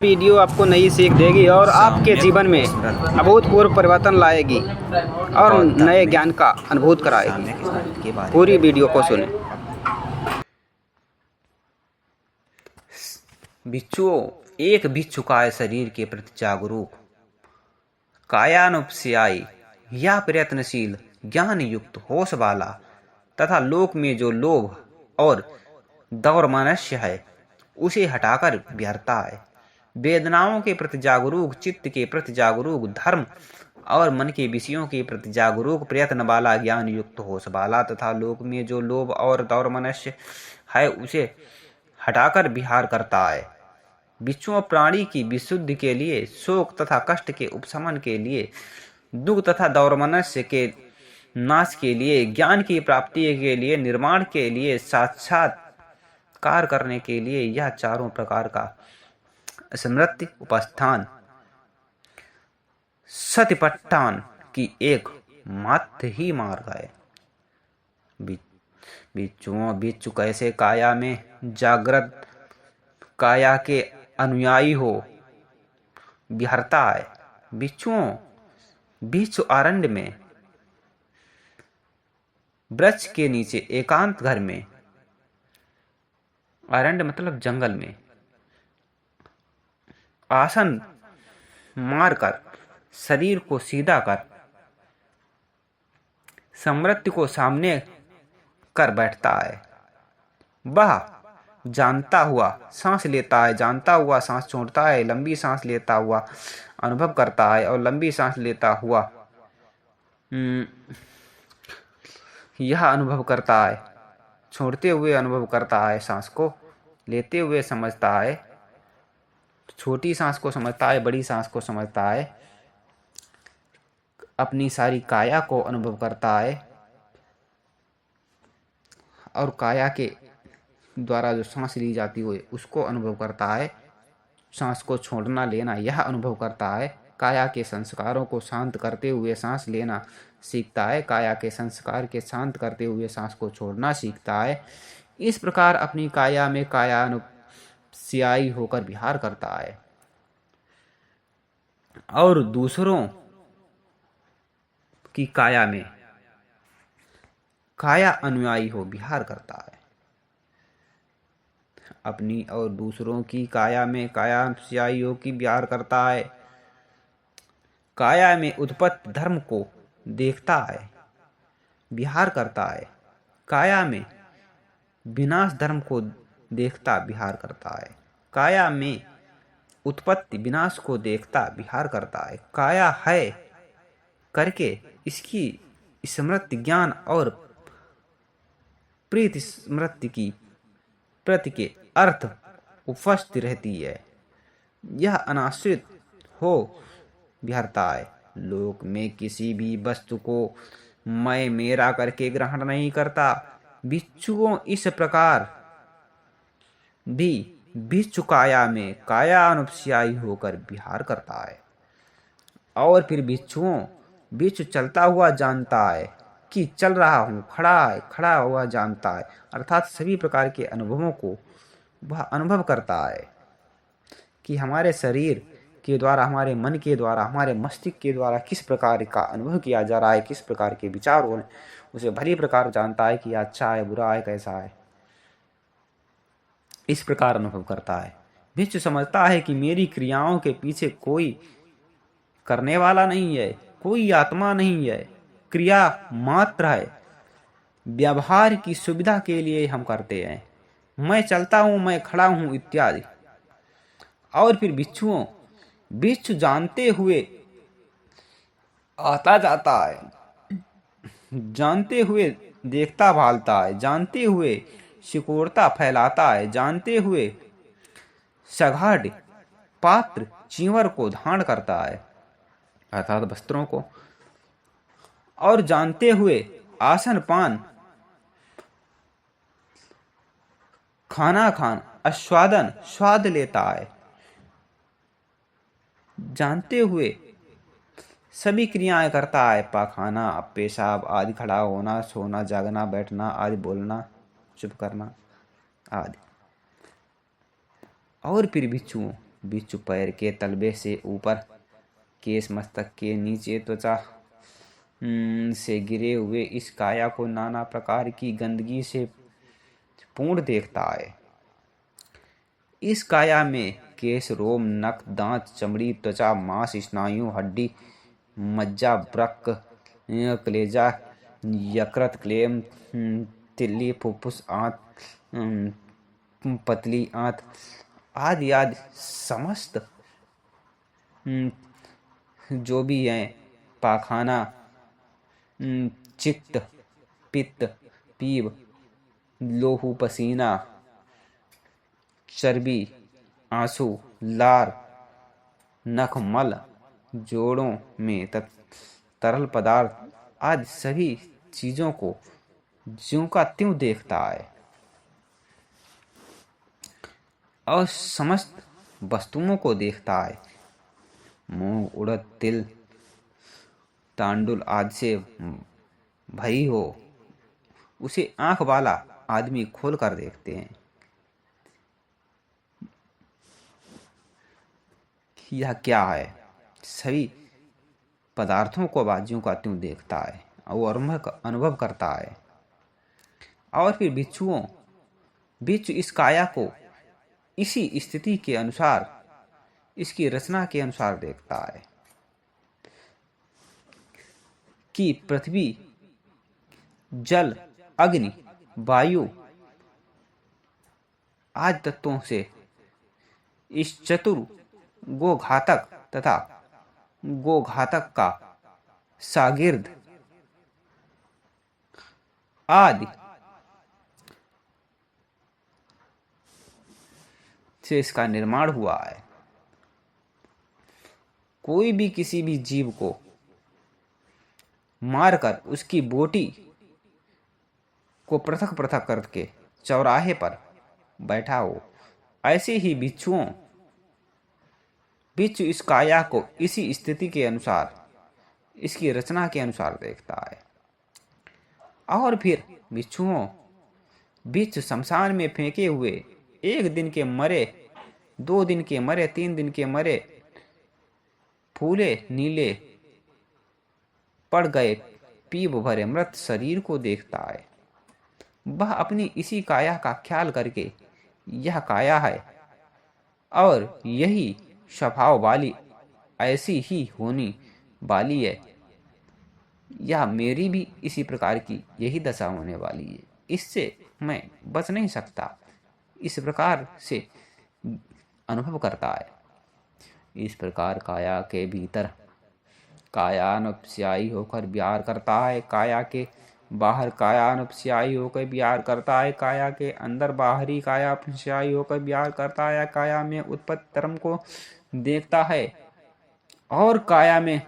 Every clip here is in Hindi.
वीडियो आपको नई सीख देगी और आपके जीवन में अभूतपूर्व परिवर्तन लाएगी और नए ज्ञान का अनुभूत कराएगी। पूरी वीडियो को सुनें। बिच्छुओं, एक बिच्छुकाय शरीर के प्रति जागरूक, कायानुपस्यायी या प्रयत्नशील, ज्ञान युक्त, होश वाला तथा लोक में जो लोभ और दौर्मनस्य है उसे हटाकर विहरता है। वेदनाओं के प्रति जागरूक, चित्त के प्रति जागरूक, धर्म और मन के विषयों के प्रति जागरूक, प्रयत्न वाला, ज्ञान युक्त, होश वाला तथा लोक में जो लोभ और दौर्मनस्य है उसे हटाकर विहार करता है। बिच्छुओं, प्राणी की विशुद्धि के लिए, शोक तथा कष्ट के उपशमन के लिए, दुख तथा दौर्मनस्य के नाश के लिए, ज्ञान की प्राप्ति के लिए, निर्माण के लिए, साक्षात्कार करने के लिए यह चारों प्रकार का स्मृति उपस्थान सतिपट्टान की एक मात्र ही मार्ग है। बिच्छुओं, बिच्छू कैसे काया में जागृत काया के अनुयायी हो विहरता है। बिच्छुओं, बिच्छू अरण्य में, वृक्ष के नीचे, एकांत घर में, अरण्य मतलब जंगल में, आसन मारकर शरीर को सीधा कर समृद्धि को सामने कर बैठता है। वह जानता हुआ सांस लेता है, जानता हुआ सांस छोड़ता है, लंबी सांस लेता हुआ अनुभव करता है और लंबी सांस लेता हुआ यह अनुभव करता है, छोड़ते हुए अनुभव करता है, सांस को लेते हुए समझता है, छोटी सांस को समझता है, बड़ी सांस को समझता है, अपनी सारी काया को अनुभव करता है और काया के द्वारा जो सांस ली जाती है उसको अनुभव करता है, सांस को छोड़ना लेना यह अनुभव करता है, काया के संस्कारों को शांत करते हुए सांस लेना सीखता है, काया के संस्कार के शांत करते हुए सांस को छोड़ना सीखता है। इस प्रकार अपनी काया में कायानुपस्यायी होकर विहार करता है और दूसरों की काया में काया अनुयायी हो विहार करता है। अपनी और दूसरों की काया में कायानुपस्यायी हो की विहार करता है। काया में उत्पत्ति धर्म को देखता है, विहार करता है। काया में विनाश धर्म को देखता विहार करता है। काया में उत्पत्ति विनाश को देखता विहार करता है। काया है करके इसकी स्मृति, ज्ञान और प्रीति स्मृति की प्रति के अर्थ उपस्थित रहती है। यह अनाश्रित हो विहरता है। लोक में किसी भी वस्तु को मैं मेरा करके ग्रहण नहीं करता। बिच्छुओं, इस प्रकार भी बिच्छु काया में कायानुपस्यायी होकर विहार करता है। और फिर बिच्छू चलता हुआ जानता है कि चल रहा हूँ, खड़ा हुआ जानता है, अर्थात सभी प्रकार के अनुभवों को वह अनुभव करता है कि हमारे शरीर के द्वारा, हमारे मन के द्वारा, हमारे मस्तिष्क के द्वारा किस प्रकार का अनुभव किया जा रहा है, किस प्रकार के विचार हो रहे हैं, उसे भली प्रकार जानता है कि अच्छा है, बुरा है, कैसा है। इस प्रकार अनुभव करता है। बिच्छू समझता है कि मेरी क्रियाओं के पीछे कोई करने वाला नहीं है, कोई आत्मा नहीं है, क्रिया मात्र है, व्यवहार की सुविधा के लिए हम करते हैं, मैं चलता हूं, मैं खड़ा हूं इत्यादि। और फिर बिच्छू जानते हुए आता जाता है, जानते हुए देखता भालता है, जानते हुए सिकोड़ता फैलाता है, जानते हुए सघाड़, पात्र, चीवर को धारण करता है, अर्थात वस्त्रों को, और जानते हुए आसन पान, खाना आस्वादन, स्वाद लेता है, जानते हुए सभी क्रियाएं करता है, पाखाना, पेशाब आदि, खड़ा होना, सोना, जागना, बैठना आदि, बोलना, चुप करना आदि। और फिर बिच्छुओं, बिच्छू पैर के तलबे से ऊपर, केस मस्तक के नीचे त्वचा से गिरे हुए इस काया को नाना प्रकार की गंदगी से पूर्ण देखता है। इस काया में केश, रोम, नख, दांत, चमड़ी, त्वचा, मांस, स्नायु, हड्डी, मज्जा, वृक्क, कलेजा, यकृत, क्लेम, तिल्ली, फुफ्फुस, आंत, पतली आंत आदि आदि समस्त जो भी हैं, पाखाना, चित्त, पित्त, पीव, लोहू, पसीना, चर्बी, आंसू, लार, नख, मल, जोड़ों में तरल पदार्थ आदि सभी चीजों को ज्यों का त्यों देखता है और समस्त वस्तुओं को देखता है। मूंग, उड़द, तिल, तांडुल आदि से भरी हो उसे आंख वाला आदमी खोल कर देखते हैं। यह क्या है? सभी पदार्थों को बाजियों का त्यों देखता है और अनुभव करता है। और फिर बिच्छू इस काया को इसी स्थिति के अनुसार, इसकी रचना के अनुसार देखता है कि पृथ्वी, जल, अग्नि, वायु आदि तत्वों से इस चतुर गोघातक तथा गोघातक का शागिर्द आदि से इसका निर्माण हुआ है। कोई भी किसी भी जीव को मारकर उसकी बोटी को पृथक पृथक करके चौराहे पर बैठा हो, ऐसे ही बिच्छू इस काया को इसी स्थिति के अनुसार, इसकी रचना के अनुसार देखता है। और फिर बिच्छू शमशान में फेंके हुए 1 दिन के मरे, 2 दिन के मरे, 3 दिन के मरे, फूले नीले पड़ गए पीप भरे मृत शरीर को देखता है। वह अपनी इसी काया का ख्याल करके यह काया है और यही स्वभाव वाली, ऐसी ही होनी वाली है, यह मेरी भी इसी प्रकार की यही दशा होने वाली है, इससे मैं बच नहीं सकता, इस प्रकार से अनुभव करता है। इस प्रकार काया के भीतर कायानुपस्यायी होकर विहार करता है, काया के बाहर कायानुपस्यायी होकर विहार करता है, काया के अंदर बाहरी कायानुपस्यायी होकर विहार करता है, काया में उत्पत्ति धर्म को देखता है और काया में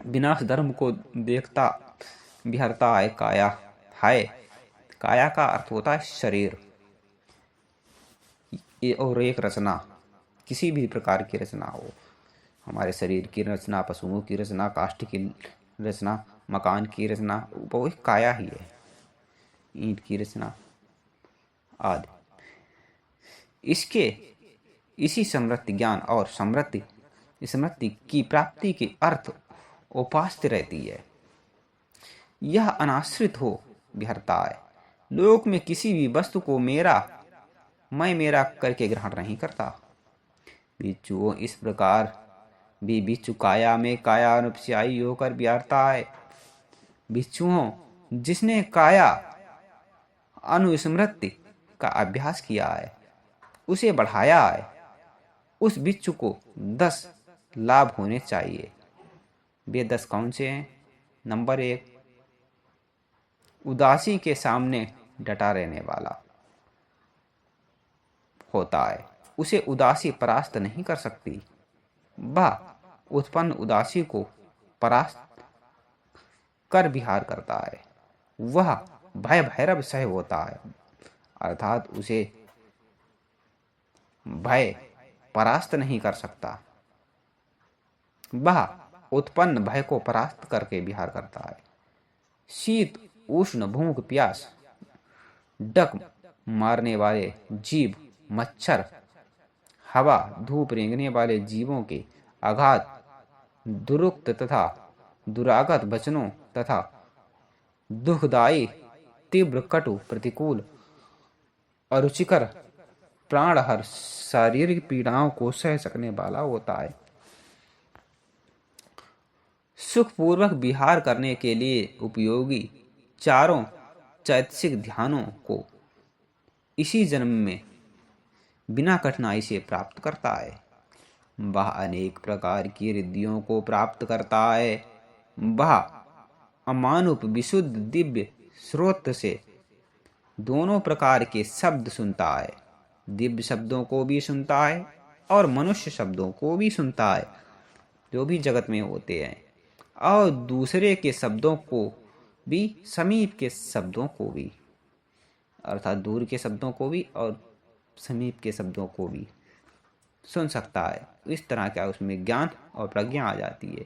विनाश धर्म को देखता विहरता है। काया का अर्थ होता है शरीर और एक रचना, किसी भी प्रकार की रचना हो, हमारे शरीर की रचना, पशुओं की रचना, काष्ठ की रचना, मकान की रचना, वो एक काया ही है, ईंट की रचना आदि। इसके इसी समृद्धि ज्ञान और समृद्धि की प्राप्ति के अर्थ उपास्य रहती है। यह अनाश्रित हो विहरता है, लोक में किसी भी वस्तु को मैं मेरा करके ग्रहण नहीं करता। बिच्छू इस प्रकार भी बिच्छू काया में कायानुपस्यायी होकर विहरता है। बिच्छुओं जिसने काया अनुस्मृति का अभ्यास किया है, उसे बढ़ाया है, उस बिच्छू को 10 लाभ होने चाहिए। वे 10 कौन से हैं? नंबर 1, उदासी के सामने डटा रहने वाला होता है, उसे उदासी परास्त नहीं कर सकती। वह उत्पन्न उदासी को परास्त कर विहार करता है। वह भय भैरव सह होता है, अर्थात उसे भय परास्त नहीं कर सकता। वह उत्पन्न भय को परास्त करके विहार करता है। शीत, उष्ण, भूख, प्यास, डक मारने वाले जीव, मच्छर, हवा, धूप रेंगने वाले जीवों के आघात, दुरुक्त तथा दुरागत वचनों तथा दुखदायी, तीव्र, कटु, प्रतिकूल, अरुचिकर, प्राणहर शारीरिक पीड़ाओं को सह सकने वाला होता है। सुखपूर्वक विहार करने के लिए उपयोगी चारों चैतसिक ध्यानों को इसी जन्म में बिना कठिनाई से प्राप्त करता है। वह अनेक प्रकार की रिद्धियों को प्राप्त करता है। वह अमानुप विशुद्ध दिव्य स्रोत से दोनों प्रकार के शब्द सुनता है, दिव्य शब्दों को भी सुनता है और मनुष्य शब्दों को भी सुनता है जो भी जगत में होते हैं, और दूसरे के शब्दों को भी, समीप के शब्दों को भी, अर्थात दूर के शब्दों को भी और समीप के शब्दों को भी सुन सकता है। इस तरह का उसमें ज्ञान और प्रज्ञा आ जाती है।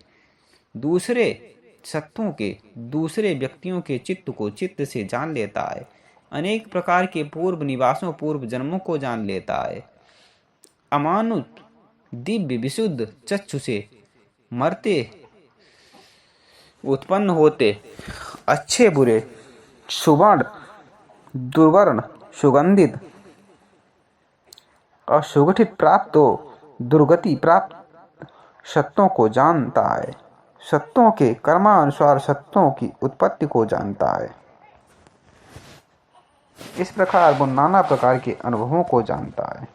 दूसरे सत्यों के, दूसरे व्यक्तियों के चित्त को चित्त से जान लेता है। अनेक प्रकार के पूर्व निवासों, पूर्व जन्मों को जान लेता है। अमानुष दिव्य विशुद्ध चक्षु से मरते, उत्पन्न होते, अच्छे बुरे, सुवर्ण, दुर्वर्ण, सुगंधित और सुगठित प्राप्त हो दुर्गति प्राप्त सत्यों को जानता है। सत्यों के कर्मानुसार सत्यों की उत्पत्ति को जानता है। इस प्रकार वो नाना प्रकार के अनुभवों को जानता है।